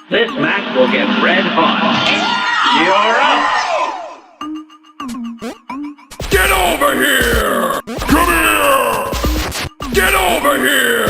This match will get red hot. You're up! Get over here! Come here! Get over here!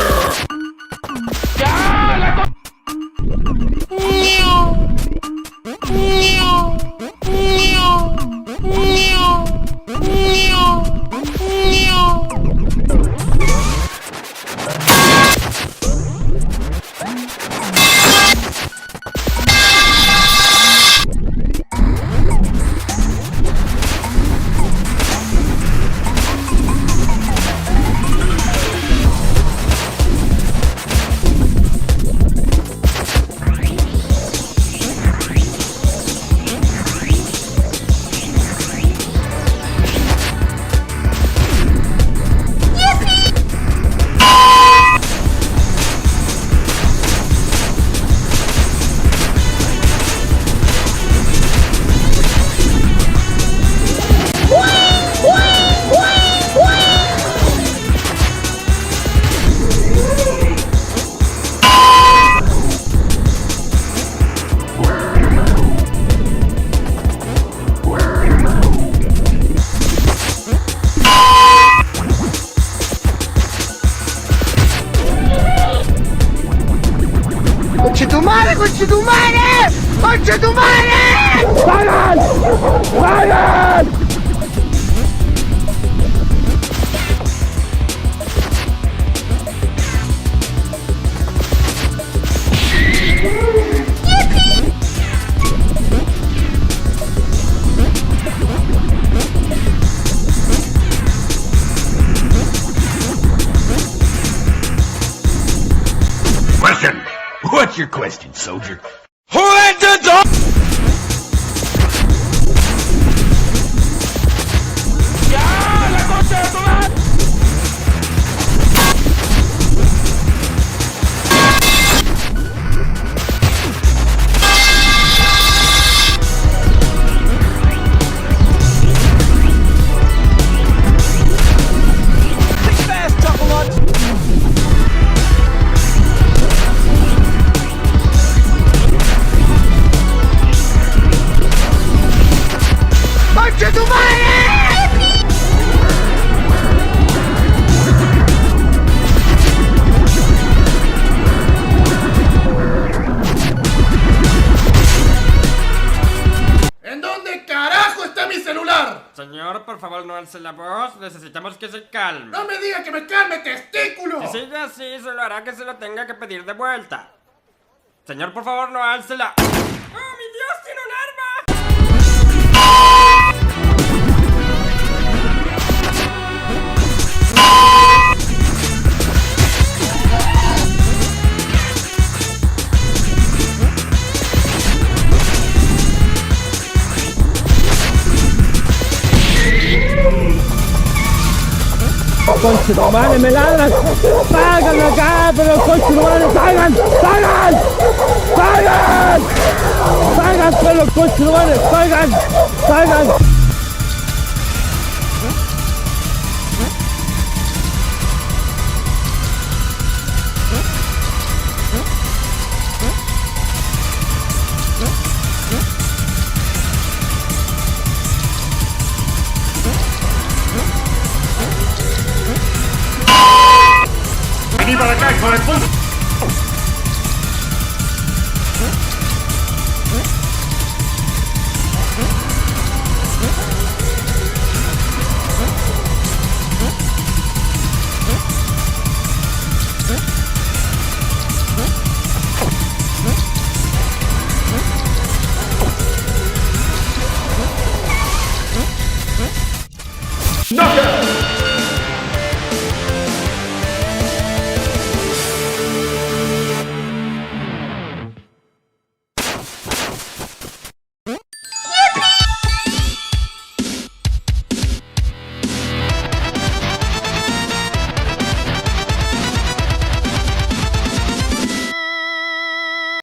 ¡Conchetumare! ¡Conchetumare! ¡Conchetumare! ¡Vayan! ¡Vayan! Question! What's your question, soldier? Who let the dog? Señor, por favor, no alce la voz. Necesitamos que se calme. ¡No me diga que me calme, testículo! Si sigue así, se lo hará que se lo tenga que pedir de vuelta. Señor, por favor, no alce la... ¡Oh, mi Dios, tiene un arma! ¡Conchetumare, me ladran! ¡Salgan acá! ¡Pero conchetumare, salgan! ¡Salgan! ¡Salgan! ¡Salgan, pero conchetumare! ¡Salgan! ¡Salgan! Vení para acá, hijo de puta.